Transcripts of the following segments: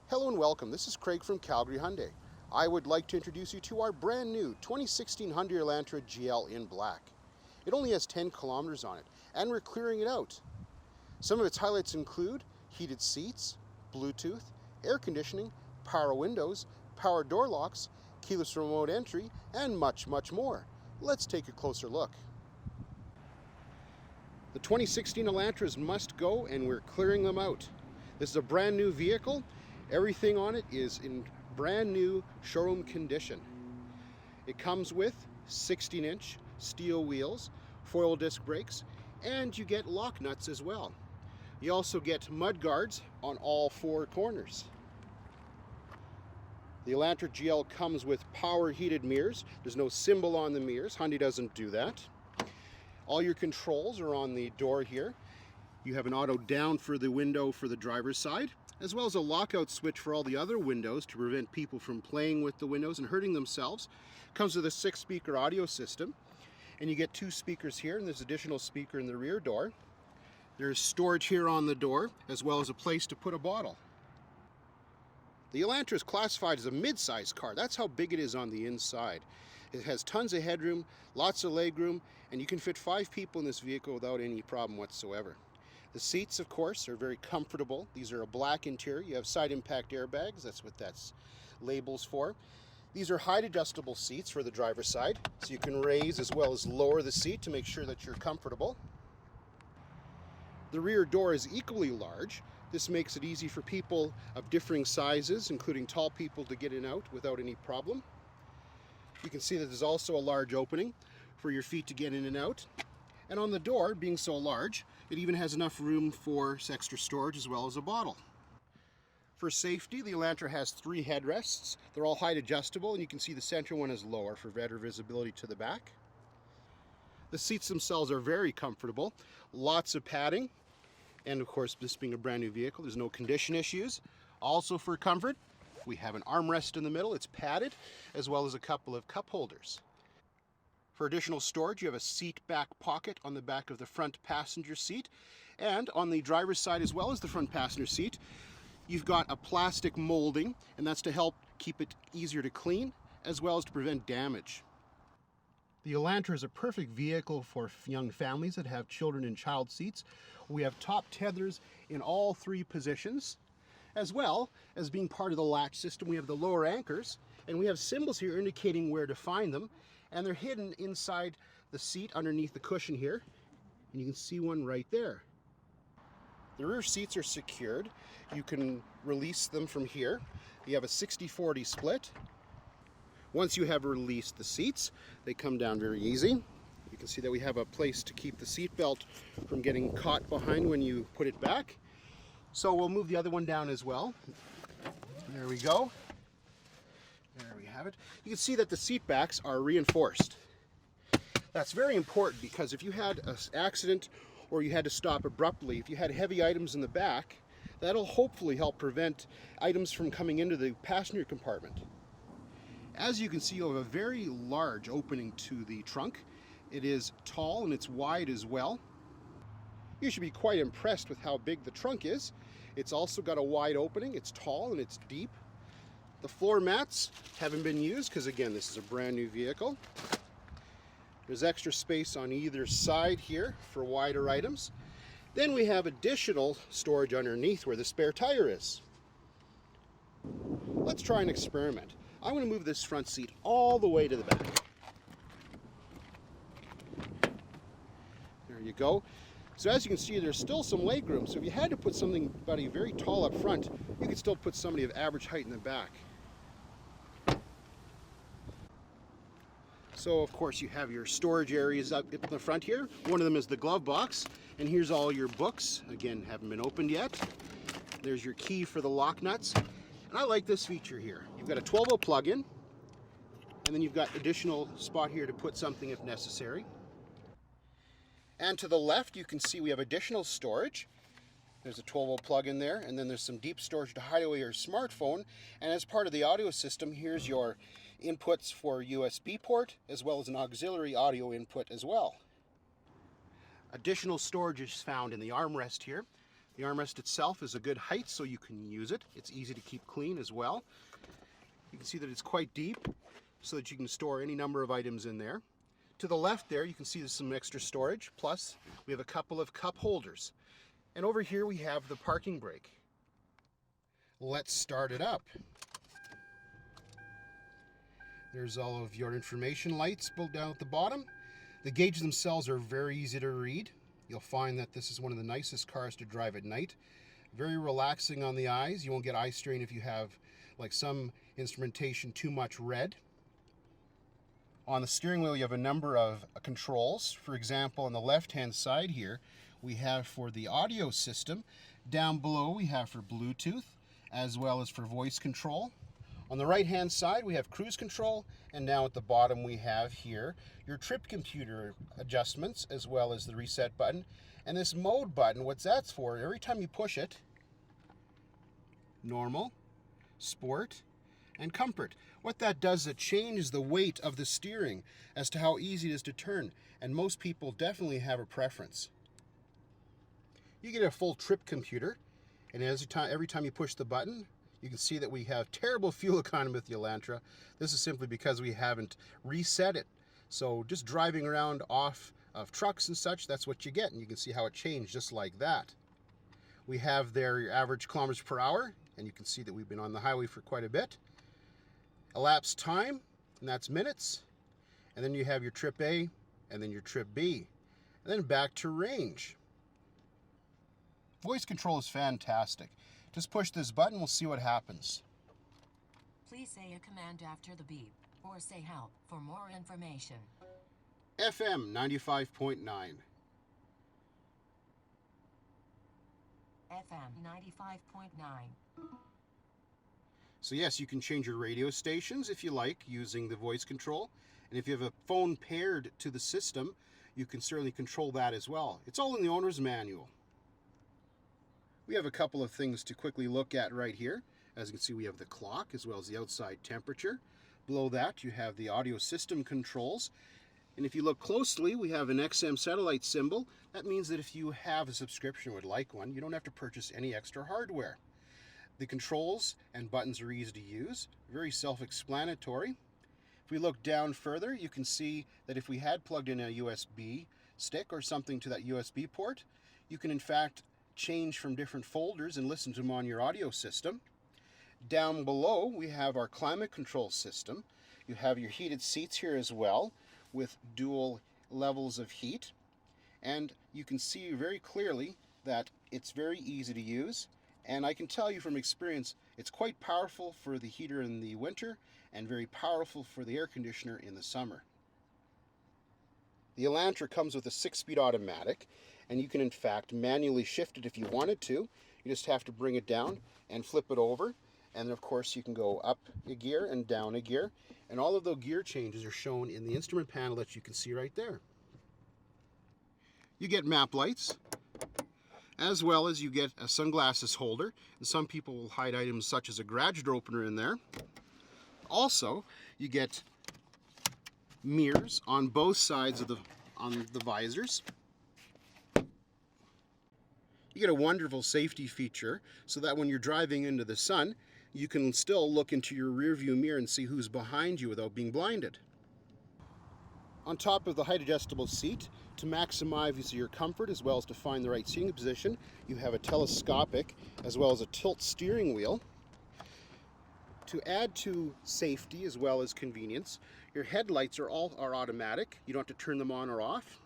Hello and welcome. This is Craig from Calgary Hyundai. I would like to introduce you to our brand new 2016 Hyundai Elantra GL in black. It only has 10 kilometers on it, and we're clearing it out. Some of its highlights include heated seats, Bluetooth, air conditioning, power windows, power door locks, keyless remote entry, and much, much more. Let's take a closer look. The 2016 Elantras must go, and we're clearing them out. This is a brand new vehicle. Everything on it is in brand new showroom condition. It comes with 16-inch steel wheels, foil disc brakes, and you get lock nuts as well. You also get mud guards on all four corners. The Elantra GL comes with power heated mirrors. There's no symbol on the mirrors. Hyundai doesn't do that. All your controls are on the door here. You have an auto down for the window for the driver's side, as well as a lockout switch for all the other windows to prevent people from playing with the windows and hurting themselves. Comes with a 6-speaker audio system, and you get 2 speakers here, and there's an additional speaker in the rear door. There's storage here on the door, as well as a place to put a bottle. The Elantra is classified as a mid-size car. That's how big it is on the inside. It has tons of headroom, lots of legroom, and you can fit 5 people in this vehicle without any problem whatsoever. The seats, of course, are very comfortable. These are a black interior. You have side impact airbags. That's what that's labels for. These are height adjustable seats for the driver's side, so you can raise as well as lower the seat to make sure that you're comfortable. The rear door is equally large. This makes it easy for people of differing sizes, including tall people, to get in and out without any problem. You can see that there's also a large opening for your feet to get in and out. And on the door, being so large, it even has enough room for extra storage as well as a bottle. For safety, the Elantra has 3 headrests. They're all height adjustable, and you can see the center one is lower for better visibility to the back. The seats themselves are very comfortable, lots of padding, and of course, this being a brand new vehicle, there's no condition issues. Also for comfort, we have an armrest in the middle. It's padded, as well as a couple of cup holders. For additional storage, you have a seat back pocket on the back of the front passenger seat, and on the driver's side as well as the front passenger seat, you've got a plastic molding, and that's to help keep it easier to clean as well as to prevent damage. The Elantra is a perfect vehicle for young families that have children in child seats. We have top tethers in all 3 positions, as well as being part of the latch system. We have the lower anchors, and we have symbols here indicating where to find them. And they're hidden inside the seat underneath the cushion here. And you can see one right there. The rear seats are secured. You can release them from here. You have a 60-40 split. Once you have released the seats, they come down very easy. You can see that we have a place to keep the seat belt from getting caught behind when you put it back. So we'll move the other one down as well. There we go. There we have it. You can see that the seat backs are reinforced. That's very important because if you had an accident or you had to stop abruptly, if you had heavy items in the back, that'll hopefully help prevent items from coming into the passenger compartment. As you can see, you have a very large opening to the trunk. It is tall and it's wide as well. You should be quite impressed with how big the trunk is. It's also got a wide opening. It's tall and it's deep. The floor mats haven't been used because, again, this is a brand new vehicle. There's extra space on either side here for wider items. Then we have additional storage underneath where the spare tire is. Let's try an experiment. I'm going to move this front seat all the way to the back. There you go. So as you can see, there's still some legroom. So if you had to put something very tall up front, you could still put somebody of average height in the back. So of course you have your storage areas up in the front here. One of them is the glove box, and here's all your books. Again, haven't been opened yet. There's your key for the lock nuts. And I like this feature here. You've got a 12-volt plug-in, and then you've got additional spot here to put something if necessary. And to the left, you can see we have additional storage. There's a 12-volt plug-in there, and then there's some deep storage to hide away your smartphone. And as part of the audio system, here's your inputs for USB port, as well as an auxiliary audio input as well. Additional storage is found in the armrest here. The armrest itself is a good height, so you can use it. It's easy to keep clean as well. You can see that it's quite deep, so that you can store any number of items in there. To the left there, you can see there's some extra storage, plus we have a couple of cup holders. And over here we have the parking brake. Let's start it up. There's all of your information lights down at the bottom. The gauges themselves are very easy to read. You'll find that this is one of the nicest cars to drive at night. Very relaxing on the eyes. You won't get eye strain if you have, like some instrumentation, too much red. On the steering wheel you have a number of controls. For example, on the left-hand side here, we have for the audio system. Down below we have for Bluetooth, as well as for voice control. On the right-hand side we have cruise control, and now at the bottom we have here your trip computer adjustments, as well as the reset button. And this mode button, what that's for, every time you push it, normal, sport, and comfort. What that does is it changes the weight of the steering as to how easy it is to turn, and most people definitely have a preference. You get a full trip computer, and every time you push the button, you can see that we have terrible fuel economy with the Elantra. This is simply because we haven't reset it. So just driving around off of trucks and such, that's what you get, and you can see how it changed just like that. We have there your average kilometers per hour, and you can see that we've been on the highway for quite a bit. Elapsed time, and that's minutes. And then you have your trip A, and then your trip B. And then back to range. Voice control is fantastic. Just push this button, we'll see what happens. Please say a command after the beep, or say help for more information. FM 95.9. FM 95.9. So yes, you can change your radio stations if you like using the voice control. And if you have a phone paired to the system, you can certainly control that as well. It's all in the owner's manual. We have a couple of things to quickly look at right here. As you can see, we have the clock as well as the outside temperature. Below that, you have the audio system controls. And if you look closely, we have an XM satellite symbol. That means that if you have a subscription or would like one, you don't have to purchase any extra hardware. The controls and buttons are easy to use, very self-explanatory. If we look down further, you can see that if we had plugged in a USB stick or something to that USB port, you can in fact change from different folders and listen to them on your audio system. Down below we have our climate control system. You have your heated seats here as well with dual levels of heat, and you can see very clearly that it's very easy to use, and I can tell you from experience it's quite powerful for the heater in the winter and very powerful for the air conditioner in the summer. The Elantra comes with a 6-speed automatic, and you can in fact manually shift it if you wanted to. You just have to bring it down and flip it over, and of course you can go up a gear and down a gear, and all of the gear changes are shown in the instrument panel that you can see right there. You get map lights, as well as you get a sunglasses holder, and some people will hide items such as a garage door opener in there. Also, you get mirrors on both sides of the visors. You get a wonderful safety feature so that when you're driving into the sun, you can still look into your rear view mirror and see who's behind you without being blinded. On top of the height adjustable seat, to maximize your comfort as well as to find the right seating position, you have a telescopic as well as a tilt steering wheel. To add to safety as well as convenience, your headlights are automatic. You don't have to turn them on or off.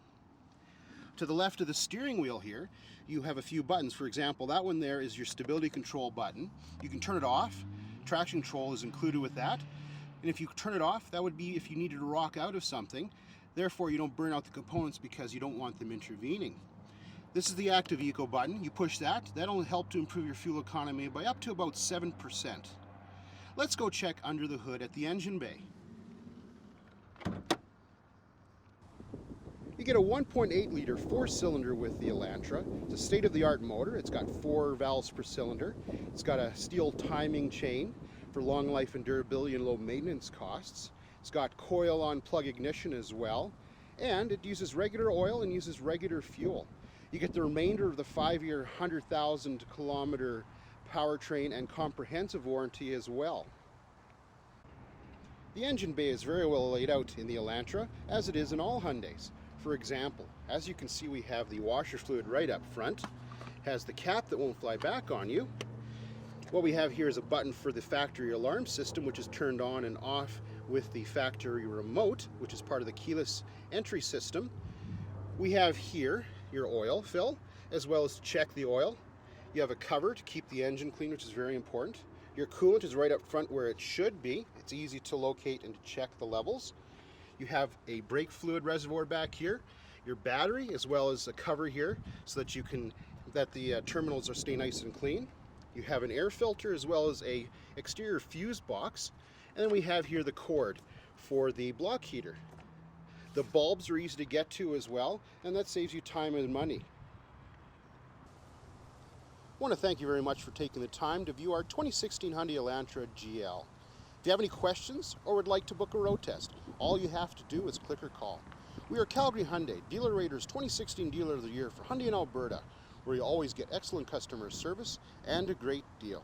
To the left of the steering wheel here, you have a few buttons. For example, that one there is your stability control button. You can turn it off. Traction control is included with that. And if you turn it off, that would be if you needed to rock out of something. Therefore, you don't burn out the components because you don't want them intervening. This is the active eco button. You push that. That'll help to improve your fuel economy by up to about 7%. Let's go check under the hood at the engine bay. You get a 1.8 liter 4-cylinder with the Elantra. It's a state-of-the-art motor. It's got 4 valves per cylinder. It's got a steel timing chain for long life and durability and low maintenance costs. It's got coil on plug ignition as well, and it uses regular oil and uses regular fuel. You get the remainder of the 5-year, 100,000 kilometer powertrain and comprehensive warranty as well. The engine bay is very well laid out in the Elantra, as it is in all Hyundais. For example, as you can see, we have the washer fluid right up front, has the cap that won't fly back on you. What we have here is a button for the factory alarm system, which is turned on and off with the factory remote, which is part of the keyless entry system. We have here your oil fill, as well as to check the oil. You have a cover to keep the engine clean, which is very important. Your coolant is right up front where it should be. It's easy to locate and to check the levels. You have a brake fluid reservoir back here, your battery, as well as a cover here so that the terminals stay nice and clean. You have an air filter as well as a exterior fuse box. And then we have here the cord for the block heater. The bulbs are easy to get to as well, and that saves you time and money. I want to thank you very much for taking the time to view our 2016 Hyundai Elantra GL. If you have any questions or would like to book a road test, all you have to do is click or call. We are Calgary Hyundai, Dealer Rater's 2016 Dealer of the Year for Hyundai in Alberta, where you always get excellent customer service and a great deal.